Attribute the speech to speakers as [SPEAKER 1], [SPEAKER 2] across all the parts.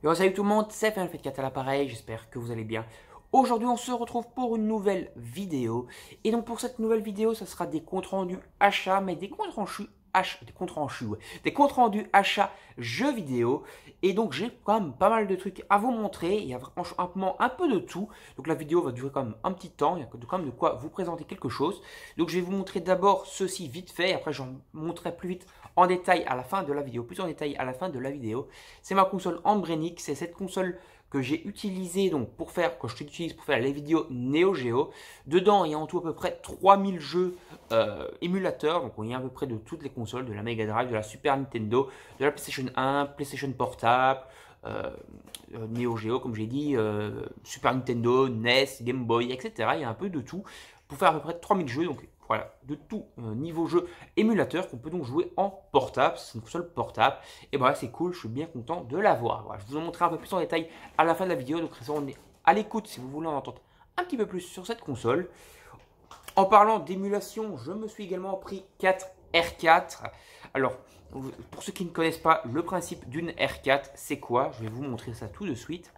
[SPEAKER 1] Yo, salut tout le monde, c'est Final Fight 4 à l'appareil, j'espère que vous allez bien. Aujourd'hui, on se retrouve pour une nouvelle vidéo. Et donc pour cette nouvelle vidéo, ça sera des comptes rendus achats, mais des comptes rendus des comptes rendus achats jeux vidéo. Et donc j'ai quand même pas mal de trucs à vous montrer. Il y a franchement un peu de tout. Donc la vidéo va durer quand même un petit temps. Il y a quand même de quoi vous présenter quelque chose. Donc je vais vous montrer d'abord ceci vite fait. Après j'en montrerai plus vite en détail à la fin de la vidéo. Plus en détail à la fin de la vidéo. C'est ma console Anbrenic. C'est cette console que j'ai utilisé donc pour faire, que je utilise pour faire les vidéos Neo Geo. Dedans, il y a en tout à peu près 3000 jeux émulateurs. Donc, il y a à peu près de toutes les consoles, de la Mega Drive, de la Super Nintendo, de la PlayStation 1, PlayStation Portable, Neo Geo, comme j'ai dit, Super Nintendo, NES, Game Boy, etc. Il y a un peu de tout pour faire à peu près 3000 jeux. Donc, voilà, de tout niveau jeu émulateur qu'on peut donc jouer en portable. C'est une console portable. Et voilà, c'est cool, je suis bien content de l'avoir. Voilà, je vous en montrerai un peu plus en détail à la fin de la vidéo. Donc, on est à l'écoute si vous voulez en entendre un petit peu plus sur cette console. En parlant d'émulation, je me suis également pris 4 R4. Alors, pour ceux qui ne connaissent pas le principe d'une R4, c'est quoi? Je vais vous montrer ça tout de suite.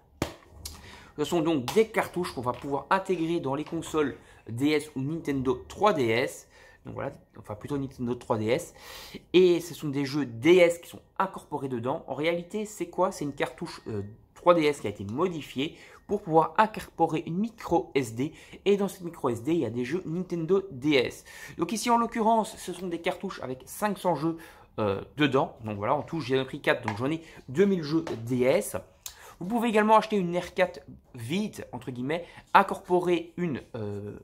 [SPEAKER 1] Ce sont donc des cartouches qu'on va pouvoir intégrer dans les consoles DS ou Nintendo 3DS. Donc voilà, enfin plutôt Nintendo 3DS. Et ce sont des jeux DS qui sont incorporés dedans. En réalité, c'est quoi? C'est une cartouche 3DS qui a été modifiée pour pouvoir incorporer une micro SD. Et dans cette micro SD, il y a des jeux Nintendo DS. Donc ici, en l'occurrence, ce sont des cartouches avec 500 jeux dedans. Donc voilà, en tout, j'ai pris 4, donc j'en ai 2000 jeux DS. Vous pouvez également acheter une R4 vide, entre guillemets, incorporer une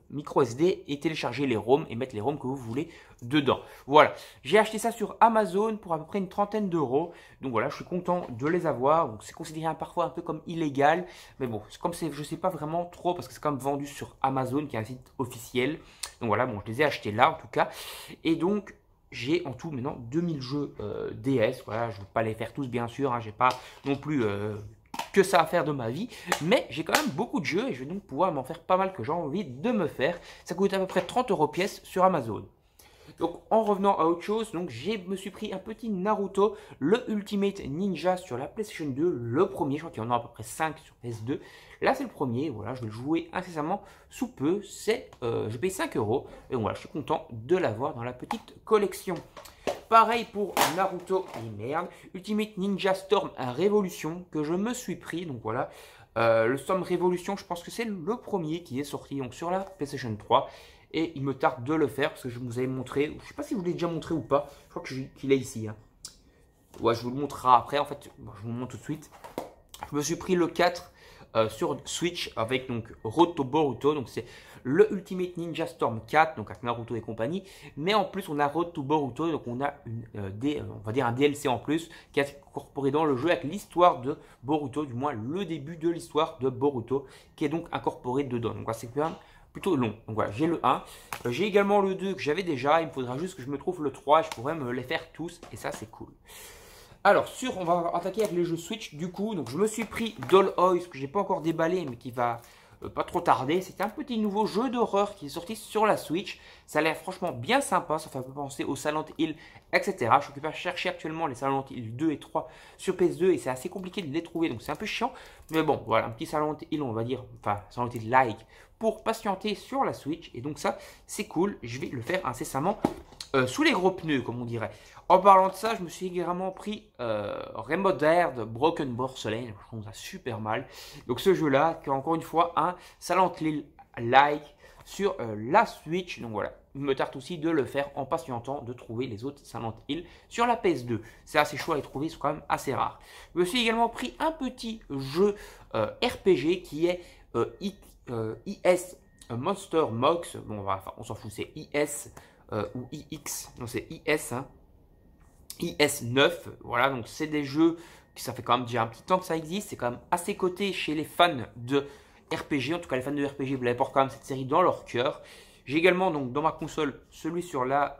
[SPEAKER 1] micro SD et télécharger les ROM et mettre les ROM que vous voulez dedans. Voilà, j'ai acheté ça sur Amazon pour à peu près une trentaine d'euros. Donc voilà, je suis content de les avoir. C'est considéré parfois un peu comme illégal. Mais bon, comme je ne sais pas vraiment trop parce que c'est quand même vendu sur Amazon qui est un site officiel. Donc voilà, bon, je les ai achetés là en tout cas. Et donc, j'ai en tout maintenant 2000 jeux DS. Voilà, je ne vais pas les faire tous bien sûr. Hein, j'ai pas non plus que ça à faire de ma vie, mais j'ai quand même beaucoup de jeux et je vais donc pouvoir m'en faire pas mal que j'ai envie de me faire. Ça coûte à peu près 30 € pièce sur Amazon. Donc en revenant à autre chose, donc me suis pris un petit Naruto, le Ultimate Ninja sur la PlayStation 2, le premier, je crois qu'il y en a à peu près 5 sur PS2. Là c'est le premier, voilà, je vais le jouer incessamment sous peu, je paye 5 € et voilà, je suis content de l'avoir dans la petite collection. Pareil pour Naruto, Ultimate Ninja Storm Révolution que je me suis pris. Donc voilà, le Storm Révolution, je pense que c'est le premier qui est sorti donc sur la PlayStation 3. Et il me tarde de le faire parce que je vous avais montré, je ne sais pas si je vous l'ai déjà montré ou pas, je crois qu'il est ici. Hein. Ouais, je vous le montrerai après, en fait, je vous le montre tout de suite. Je me suis pris le 4 sur Switch avec donc Road to Boruto, donc c'est le Ultimate Ninja Storm 4, donc avec Naruto et compagnie, mais en plus on a Road to Boruto, donc on a on va dire un DLC en plus qui est incorporé dans le jeu avec l'histoire de Boruto, du moins le début de l'histoire de Boruto qui est donc incorporé dedans. Donc c'est quand même plutôt long. Donc voilà, j'ai le 1, j'ai également le 2 que j'avais déjà, il me faudra juste que je me trouve le 3 et je pourrais me les faire tous et ça c'est cool. Alors, on va attaquer avec les jeux Switch du coup. Donc, je me suis pris Doll House que j'ai pas encore déballé, mais qui va pas trop tarder. C'est un petit nouveau jeu d'horreur qui est sorti sur la Switch. Ça a l'air franchement bien sympa. Ça fait un peu penser au Silent Hill, etc. Je suis occupé à chercher actuellement les Silent Hill 2 et 3 sur PS2 et c'est assez compliqué de les trouver. Donc, c'est un peu chiant. Mais bon, voilà, un petit Silent Hill, on va dire, enfin, Silent Hill like pour patienter sur la Switch. Et donc, ça, c'est cool. Je vais le faire incessamment sous les gros pneus, comme on dirait. En parlant de ça, je me suis également pris Remodeled Broken Porcelain. Je trouve ça super mal. Donc ce jeu-là, qui est encore une fois un Silent Hill-like sur la Switch. Donc voilà, il me tarde aussi de le faire en patientant de trouver les autres Silent Hill sur la PS2. C'est assez chaud à les trouver, c'est quand même assez rare. Je me suis également pris un petit jeu RPG qui est IS Monster Mox. Bon, enfin, on s'en fout, c'est IS ou IX. Non, c'est IS, hein. IS9, voilà, donc c'est des jeux qui ça fait quand même déjà un petit temps que ça existe, c'est quand même assez coté chez les fans de RPG, en tout cas les fans de RPG vous portent quand même cette série dans leur cœur. J'ai également donc dans ma console celui sur la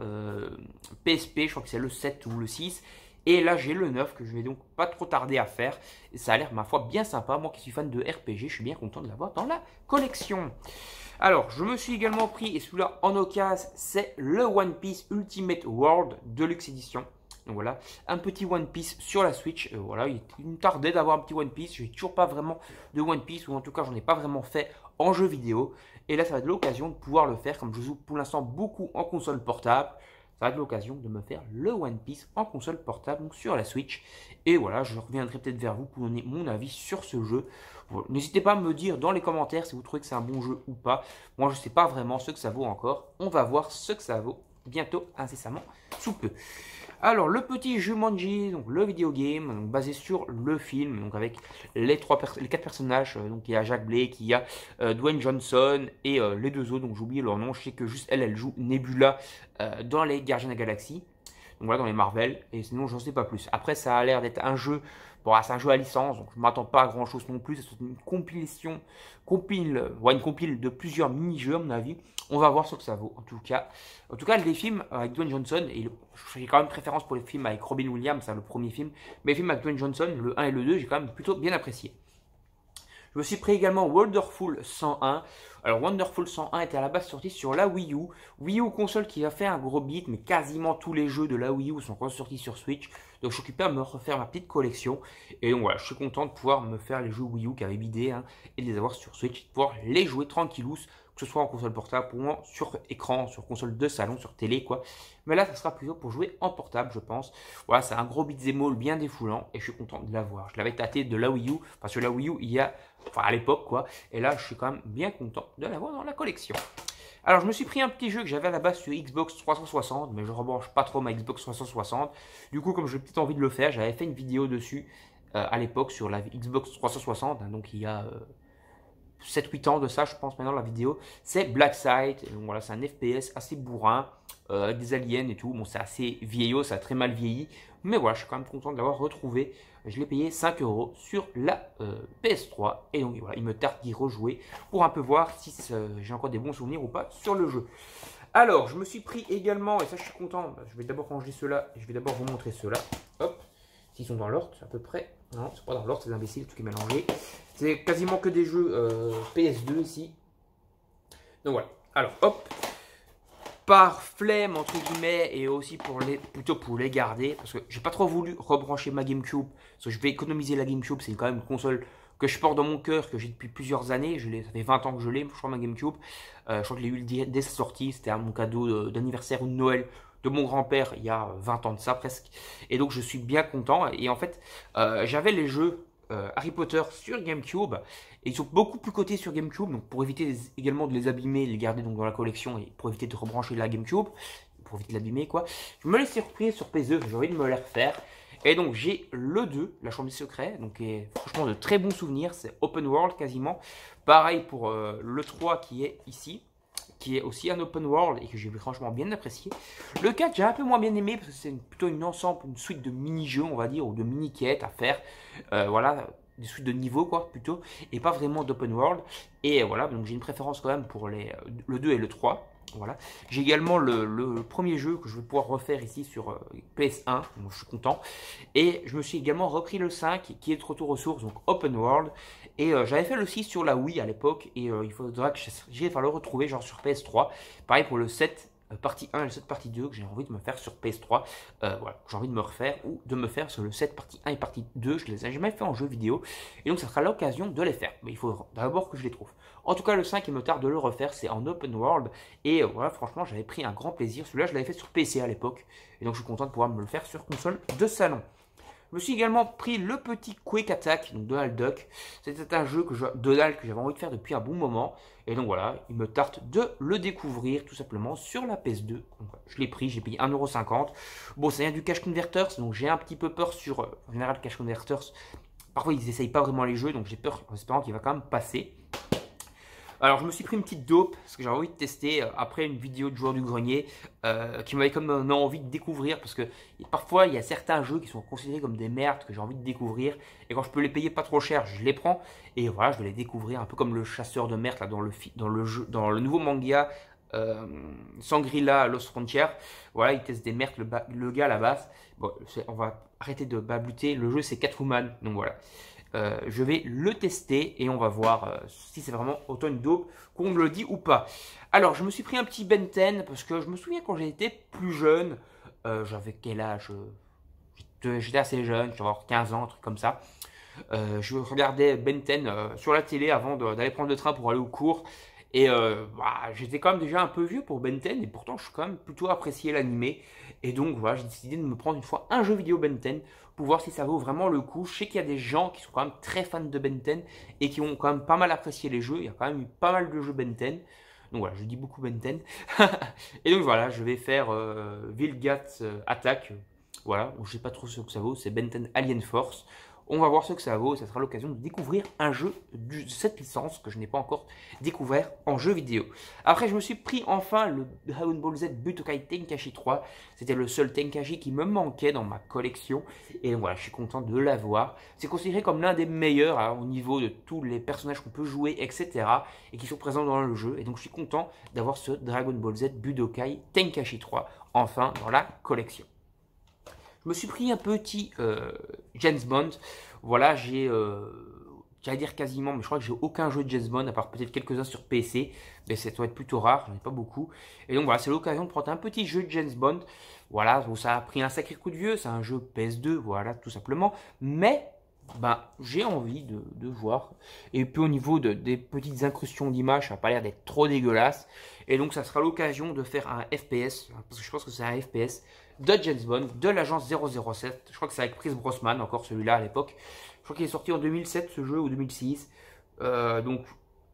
[SPEAKER 1] PSP, je crois que c'est le 7 ou le 6, et là j'ai le 9 que je vais donc pas trop tarder à faire, et ça a l'air ma foi bien sympa, moi qui suis fan de RPG, je suis bien content de l'avoir dans la collection. Alors, je me suis également pris, et celui-là en occasion, c'est le One Piece Ultimate World Deluxe Edition. Donc voilà, un petit One Piece sur la Switch. Voilà, il me tardait d'avoir un petit One Piece. Je n'ai toujours pas vraiment de One Piece, ou en tout cas, j'en ai pas vraiment fait en jeu vidéo. Et là, ça va être l'occasion de pouvoir le faire, comme je joue pour l'instant beaucoup en console portable. Ça va être l'occasion de me faire le One Piece en console portable, donc sur la Switch. Et voilà, je reviendrai peut-être vers vous pour donner mon avis sur ce jeu. Voilà. N'hésitez pas à me dire dans les commentaires si vous trouvez que c'est un bon jeu ou pas. Moi, je ne sais pas vraiment ce que ça vaut encore. On va voir ce que ça vaut bientôt, incessamment, sous peu. Alors, le petit Jumanji, donc le vidéo game, donc basé sur le film, donc avec les 4 personnages. Donc, il y a Jack Blake, il y a Dwayne Johnson et les 2 autres, donc j'ai oublié leur nom. Je sais que juste elle joue Nebula dans les Gardiens de la Galaxie. Donc voilà, dans les Marvel, et sinon j'en sais pas plus. Après, ça a l'air d'être un jeu, bon, c'est un jeu à licence, donc je m'attends pas à grand chose non plus. C'est une une compile de plusieurs mini-jeux à mon avis. On va voir ce que ça vaut. En tout cas, les films avec Dwayne Johnson, et j'ai quand même préférence pour les films avec Robin Williams, c'est le premier film, mais les films avec Dwayne Johnson, le 1 et le 2, j'ai quand même plutôt bien apprécié. Je me suis pris également Wonderful 101. Alors Wonderful 101 était à la base sorti sur la Wii U. Wii U console qui a fait un gros beat, mais quasiment tous les jeux de la Wii U sont ressortis sur Switch. Donc je suis occupé à me refaire ma petite collection. Et donc voilà, je suis content de pouvoir me faire les jeux Wii U qui avaient bidé hein, et de les avoir sur Switch, de pouvoir les jouer tranquillous, que ce soit en console portable, pour moi sur écran, sur console de salon, sur télé quoi. Mais là, ça sera plutôt pour jouer en portable, je pense. Voilà, c'est un gros beat'em all bien défoulant et je suis content de l'avoir. Je l'avais tâté de la Wii U, parce que la Wii U, il y a, enfin à l'époque quoi, et là, je suis quand même bien content de l'avoir dans la collection. Alors, je me suis pris un petit jeu que j'avais à la base sur Xbox 360, mais je ne rebranche pas trop ma Xbox 360. Du coup, comme j'ai peut-être envie de le faire, j'avais fait une vidéo dessus à l'époque sur la Xbox 360, hein, donc il y a 7-8 ans de ça, je pense maintenant, la vidéo. C'est Blackside, donc voilà, c'est un FPS assez bourrin, avec des aliens et tout. Bon, c'est assez vieillot, ça a très mal vieilli, mais voilà, je suis quand même content de l'avoir retrouvé. Je l'ai payé 5 € sur la PS3, et donc voilà, il me tarde d'y rejouer pour un peu voir si j'ai encore des bons souvenirs ou pas sur le jeu. Alors, je me suis pris également, et ça je suis content, je vais d'abord ranger ceux-là, et je vais d'abord vous montrer ceux-là. Hop, s'ils sont dans l'ordre, à peu près. Non, c'est pas dans l'ordre, c'est imbécile, tout qui est mélangé. C'est quasiment que des jeux PS2 ici. Donc voilà. Alors, hop. Par flemme, entre guillemets, et aussi plutôt pour les garder. Parce que j'ai pas trop voulu rebrancher ma GameCube. Parce que je vais économiser la GameCube. C'est quand même une console que je porte dans mon cœur, que j'ai depuis plusieurs années. Ça fait 20 ans que je l'ai, je crois, ma GameCube. Je crois que je l'ai eu dès sa sortie. C'était mon cadeau d'anniversaire ou de Noël de mon grand-père il y a 20 ans de ça presque. Et donc je suis bien content. Et en fait, j'avais les jeux Harry Potter sur GameCube. Et ils sont beaucoup plus cotés sur GameCube. Donc pour éviter également de les abîmer, les garder donc dans la collection et pour éviter de rebrancher la GameCube, pour éviter de l'abîmer quoi. Je me laisse surprise sur PS2, j'ai envie de me les refaire. Et donc j'ai le 2, la chambre des secrets, donc franchement de très bons souvenirs, c'est open world quasiment. Pareil pour le 3 qui est ici, qui est aussi un open world et que j'ai franchement bien apprécié. Le 4 j'ai un peu moins bien aimé parce que c'est plutôt une suite de mini-jeux on va dire, ou de mini-quêtes à faire. Voilà, des suites de niveaux quoi plutôt, et pas vraiment d'open world. Et voilà, donc j'ai une préférence quand même pour le 2 et le 3. Voilà. J'ai également le premier jeu que je vais pouvoir refaire ici sur PS1, donc je suis content. Et je me suis également repris le 5 qui est de retour aux sources, donc open world. Et j'avais fait le 6 sur la Wii à l'époque, et il faudra que j'aille le retrouver genre sur PS3. Pareil pour le 7 partie 1 et le 7 partie 2 que j'ai envie de me faire sur PS3. Voilà, j'ai envie de me refaire ou de me faire sur le 7 partie 1 et partie 2. Je les ai jamais fait en jeu vidéo et donc ça sera l'occasion de les faire. Mais il faut d'abord que je les trouve. En tout cas, le 5, il me tarde de le refaire, c'est en open world. Et voilà, franchement, j'avais pris un grand plaisir. Celui-là, je l'avais fait sur PC à l'époque. Et donc, je suis content de pouvoir me le faire sur console de salon. Je me suis également pris le petit Quick Attack, donc Donald Duck. C'était un jeu que j'avais envie de faire depuis un bon moment. Et donc voilà, il me tarte de le découvrir tout simplement sur la PS2. Donc, voilà, je l'ai pris, j'ai payé 1,50 €. Bon, ça vient du Cash Converters, donc j'ai un petit peu peur sur... en général, Cash Converters, parfois ils n'essayent pas vraiment les jeux, donc j'ai peur en espérant qu'il va quand même passer. Alors je me suis pris une petite dope parce que j'ai envie de tester après une vidéo de joueur du grenier qui m'avait comme envie de découvrir parce que parfois il y a certains jeux qui sont considérés comme des merdes que j'ai envie de découvrir et quand je peux les payer pas trop cher je les prends et voilà je vais les découvrir un peu comme le chasseur de merdes là, dans le nouveau manga Shangri-La Lost Frontier. Voilà il teste des merdes le gars à la base. Bon on va arrêter de babluter, le jeu c'est Catwoman donc voilà. Je vais le tester et on va voir si c'est vraiment autant une dope qu'on me le dit ou pas. Alors, je me suis pris un petit Ben 10 parce que je me souviens quand j'étais plus jeune, j'avais quel âge j'étais assez jeune, je devais avoir 15 ans, un truc comme ça. Je regardais Ben 10 sur la télé avant d'aller prendre le train pour aller au cours. Et j'étais quand même déjà un peu vieux pour Ben 10 et pourtant je suis quand même plutôt apprécié l'animé. Et donc voilà, j'ai décidé de me prendre une fois un jeu vidéo Ben 10 pour voir si ça vaut vraiment le coup. Je sais qu'il y a des gens qui sont quand même très fans de Ben 10 et qui ont quand même pas mal apprécié les jeux. Il y a quand même eu pas mal de jeux Ben 10. Donc voilà, je dis beaucoup Ben 10. Et donc voilà, je vais faire Vilgat Attack. Voilà, je sais pas trop ce que ça vaut, c'est Ben 10 Alien Force. On va voir ce que ça vaut, ça sera l'occasion de découvrir un jeu de cette licence que je n'ai pas encore découvert en jeu vidéo. Après, je me suis pris enfin le Dragon Ball Z Budokai Tenkaichi 3. C'était le seul Tenkaichi qui me manquait dans ma collection. Et donc voilà, je suis content de l'avoir. C'est considéré comme l'un des meilleurs hein, au niveau de tous les personnages qu'on peut jouer, etc. Et qui sont présents dans le jeu. Et donc je suis content d'avoir ce Dragon Ball Z Budokai Tenkaichi 3 enfin dans la collection. Je me suis pris un petit James Bond. Voilà, j'allais dire quasiment, mais je crois que j'ai aucun jeu de James Bond, à part peut-être quelques-uns sur PC. Mais ça doit être plutôt rare, j'en ai pas beaucoup. Et donc voilà, c'est l'occasion de prendre un petit jeu de James Bond. Voilà, bon, ça a pris un sacré coup de vieux, c'est un jeu PS2, voilà, tout simplement. Mais, ben, j'ai envie de voir. Et puis au niveau des petites incrustations d'images, ça n'a pas l'air d'être trop dégueulasse. Et donc ça sera l'occasion de faire un FPS, parce que je pense que c'est un FPS de James Bond, de l'agence 007. Je crois que c'est avec Pierce Brosnan, encore celui-là à l'époque. Je crois qu'il est sorti en 2007 ce jeu, ou 2006. Donc,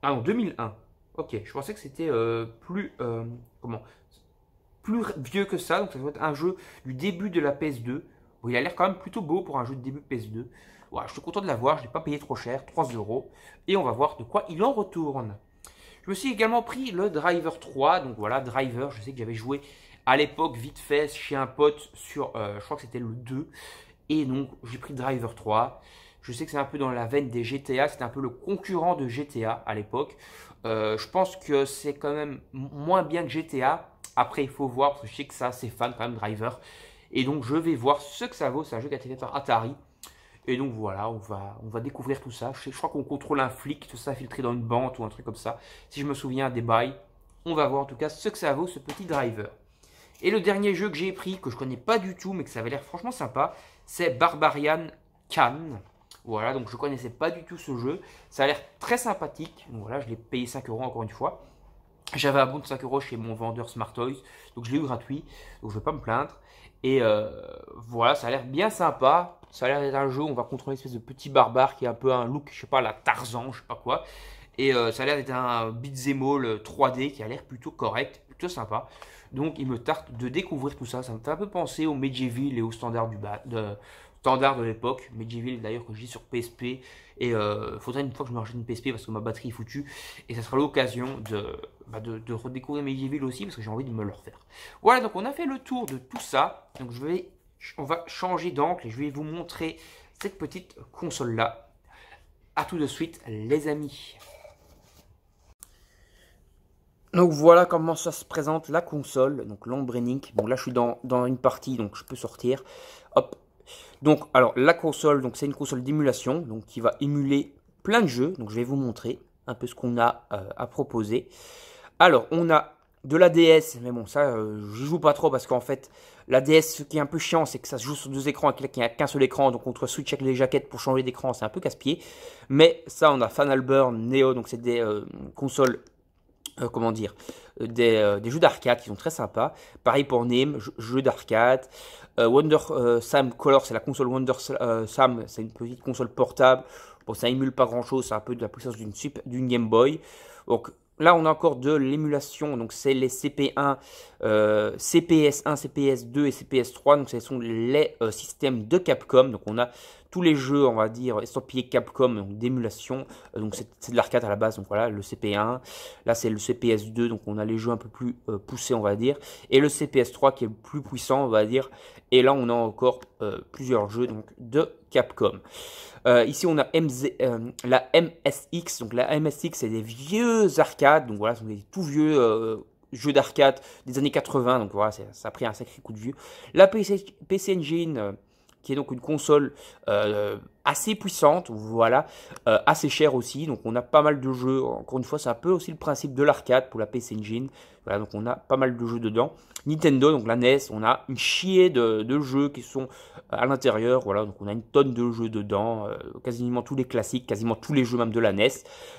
[SPEAKER 1] ah non, 2001. Ok, je pensais que c'était plus vieux que ça. Donc ça doit être un jeu du début de la PS2. Bon, il a l'air quand même plutôt beau pour un jeu de début PS2. Voilà, je suis content de l'avoir, je ne l'ai pas payé trop cher, 3 euros. Et on va voir de quoi il en retourne. Je me suis également pris le Driver 3. Donc voilà, Driver, je sais que j'avais joué à l'époque vite fait chez un pote sur, je crois que c'était le 2. Et donc j'ai pris Driver 3. Je sais que c'est un peu dans la veine des GTA, c'était un peu le concurrent de GTA à l'époque. Je pense que c'est quand même moins bien que GTA. Après il faut voir, parce que je sais que ça c'est fan quand même Driver. Et donc je vais voir ce que ça vaut, c'est un jeu qui a été fait par Atari. Et donc voilà, on va découvrir tout ça. Je crois qu'on contrôle un flic, tout ça filtré dans une banque ou un truc comme ça. Si je me souviens des bails, on va voir en tout cas ce que ça vaut ce petit Driver. Et le dernier jeu que j'ai pris, que je connais pas du tout, mais que ça avait l'air franchement sympa, c'est Barbarian Khan. Voilà, donc je connaissais pas du tout ce jeu. Ça a l'air très sympathique. Donc voilà, je l'ai payé 5 euros encore une fois. J'avais un bon de 5 euros chez mon vendeur Smart Toys, donc je l'ai eu gratuit, donc je ne vais pas me plaindre. Et voilà, ça a l'air bien sympa. Ça a l'air d'être un jeu où on va contrôler une espèce de petit barbare qui a un peu un look, je sais pas, la Tarzan, je sais pas quoi. Et ça a l'air d'être un beat'em all 3D qui a l'air plutôt correct, plutôt sympa. Donc il me tarte de découvrir tout ça. Ça me fait un peu penser au Medieval et au standard de l'époque. Medieval d'ailleurs que j'ai sur PSP. Et il faudrait une fois que je me rachète une PSP parce que ma batterie est foutue. Et ça sera l'occasion de redécouvrir Medieval aussi parce que j'ai envie de me le refaire. Voilà, donc on a fait le tour de tout ça. Donc on va changer d'angle et je vais vous montrer cette petite console là. A tout de suite les amis. Donc voilà comment ça se présente la console, donc l'Ombrenic. Bon là je suis dans une partie donc je peux sortir. Hop. Donc alors la console, donc c'est une console d'émulation donc qui va émuler plein de jeux. Donc je vais vous montrer un peu ce qu'on a à proposer. Alors on a de la DS, mais bon ça je joue pas trop parce qu'en fait la DS ce qui est un peu chiant c'est que ça se joue sur deux écrans et qu'il n'y a qu'un seul écran, donc on doit switch avec les jaquettes pour changer d'écran, c'est un peu casse-pied. Mais ça on a Final Burn, Neo, donc c'est des consoles comment dire, des jeux d'arcade qui sont très sympas. Pareil pour NEM, jeux d'arcade. Wonder Sam Color, c'est la console Wonder Sam, c'est une petite console portable. Bon, ça émule pas grand chose, c'est un peu de la puissance d'une Game Boy. Donc là, on a encore de l'émulation, donc c'est les CP1, CPS1, CPS2 et CPS3. Donc ce sont les systèmes de Capcom. Donc on a tous les jeux, on va dire, estampillés Capcom, donc d'émulation. Donc c'est de l'arcade à la base, donc voilà, le CP1. Là, c'est le CPS2, donc on a les jeux un peu plus poussés, on va dire. Et le CPS3 qui est le plus puissant, on va dire. Et là, on a encore plusieurs jeux donc, de Capcom. Ici, on a la MSX. Donc la MSX, c'est des vieux arcades. Donc voilà, ce sont des tout vieux jeux d'arcade des années 80. Donc voilà, ça a pris un sacré coup de vieux. La PC Engine... qui est donc une console assez puissante, voilà, assez chère aussi. Donc on a pas mal de jeux, encore une fois c'est un peu aussi le principe de l'arcade pour la PC Engine. Voilà, donc on a pas mal de jeux dedans. Nintendo, donc la NES, on a une chier de jeux qui sont à l'intérieur. Voilà, donc on a une tonne de jeux dedans, quasiment tous les classiques, quasiment tous les jeux même de la NES.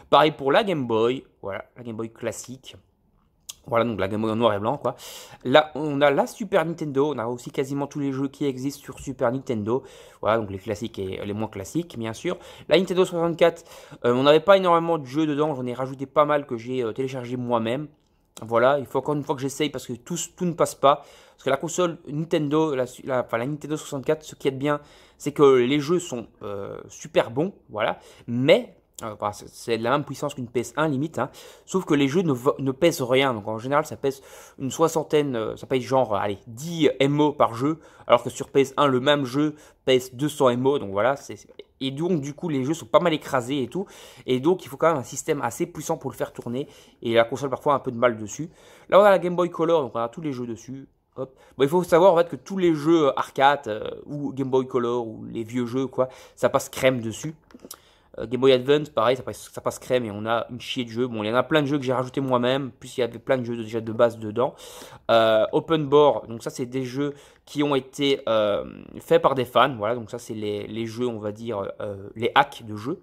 [SPEAKER 1] Pareil pour la Game Boy, voilà, la Game Boy classique. Voilà, donc la Game Boy en noir et blanc, quoi. Là, on a la Super Nintendo, on a aussi quasiment tous les jeux qui existent sur Super Nintendo. Voilà, donc les classiques et les moins classiques, bien sûr. La Nintendo 64, on n'avait pas énormément de jeux dedans, j'en ai rajouté pas mal que j'ai téléchargé moi-même. Voilà, il faut encore une fois que j'essaye parce que tout ne passe pas. Parce que la console Nintendo, enfin, la Nintendo 64, ce qui est bien, c'est que les jeux sont super bons, voilà. Mais c'est de la même puissance qu'une PS1 limite, hein. Sauf que les jeux ne pèsent rien. Donc en général, ça pèse une soixantaine, ça pèse genre allez, 10 MO par jeu. Alors que sur PS1, le même jeu pèse 200 MO. Donc voilà, et donc du coup, les jeux sont pas mal écrasés et tout. Et donc il faut quand même un système assez puissant pour le faire tourner. Et la console parfois a un peu de mal dessus. Là, on a la Game Boy Color, donc on a tous les jeux dessus. Hop. Bon, il faut savoir en fait que tous les jeux arcade ou Game Boy Color ou les vieux jeux, quoi, ça passe crème dessus. Game Boy Advance, pareil, ça passe crème et on a une chier de jeux. Bon, il y en a plein de jeux que j'ai rajouté moi-même, plus il y avait plein de jeux déjà de base dedans. Open Board, donc ça c'est des jeux qui ont été faits par des fans. Voilà, donc ça c'est les jeux, on va dire, les hacks de jeux.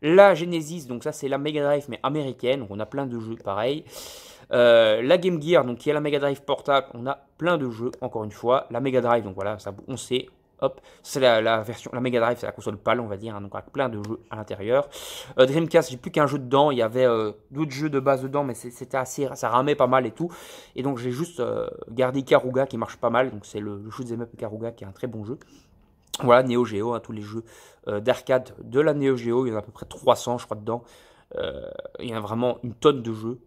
[SPEAKER 1] La Genesis, donc ça c'est la Mega Drive mais américaine, donc on a plein de jeux pareil. La Game Gear, donc qui est la Mega Drive portable, on a plein de jeux, encore une fois. La Mega Drive, donc voilà, ça, on sait. Hop, c'est la version, la Mega Drive, c'est la console PAL, on va dire, hein, donc avec plein de jeux à l'intérieur. Dreamcast, j'ai plus qu'un jeu dedans, il y avait d'autres jeux de base dedans, mais c'était assez, ça ramait pas mal et tout. Et donc j'ai juste gardé Ikaruga qui marche pas mal, donc c'est le shoot'em up Ikaruga qui est un très bon jeu. Voilà, Neo Geo, hein, tous les jeux d'arcade de la Neo Geo, il y en a à peu près 300 je crois dedans. Il y a vraiment une tonne de jeux.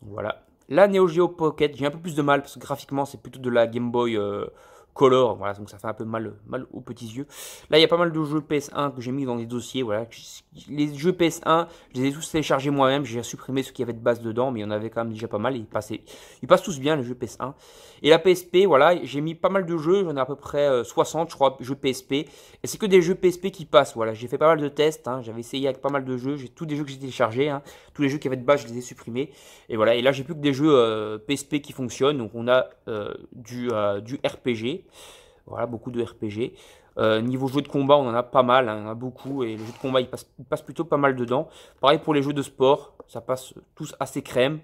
[SPEAKER 1] Voilà. La Neo Geo Pocket, j'ai un peu plus de mal parce que graphiquement c'est plutôt de la Game Boy Color, voilà, donc ça fait un peu mal aux petits yeux. Là il y a pas mal de jeux PS1 que j'ai mis dans les dossiers, voilà. Les jeux PS1, je les ai tous téléchargés moi-même, j'ai supprimé ceux qui avaient de base dedans, mais il y en avait quand même déjà pas mal, ils passent tous bien les jeux PS1. Et la PSP, voilà, j'ai mis pas mal de jeux, j'en ai à peu près 60 je crois, jeux PSP. Et c'est que des jeux PSP qui passent, voilà, j'ai fait pas mal de tests, hein, j'avais essayé avec pas mal de jeux, j'ai tous des jeux que j'ai téléchargés, hein, tous les jeux qui avaient de base je les ai supprimés. Et voilà, et là j'ai plus que des jeux PSP qui fonctionnent, donc on a du RPG. Voilà, beaucoup de RPG. Niveau jeu de combat, on en a pas mal, hein, on en a beaucoup. Et les jeux de combat, ils passent plutôt pas mal dedans. Pareil pour les jeux de sport, ça passe tous assez crème.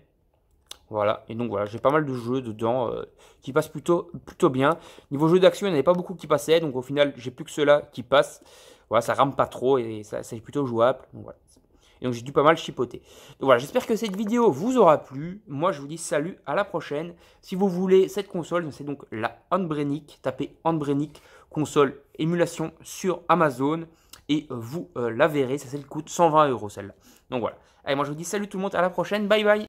[SPEAKER 1] Voilà, et donc voilà, j'ai pas mal de jeux dedans qui passent plutôt bien. Niveau jeu d'action, il n'y en avait pas beaucoup qui passaient, donc au final, j'ai plus que ceux-là qui passent. Voilà, ça rame pas trop et ça c'est plutôt jouable. Donc voilà. Et donc j'ai dû pas mal chipoter. Donc voilà, j'espère que cette vidéo vous aura plu. Moi je vous dis salut, à la prochaine. Si vous voulez cette console, c'est donc la Handbrenic. Tapez Handbrenic console émulation sur Amazon. Et vous la verrez, ça coûte 120 € celle-là. Donc voilà. Allez, moi je vous dis salut tout le monde, à la prochaine, bye bye.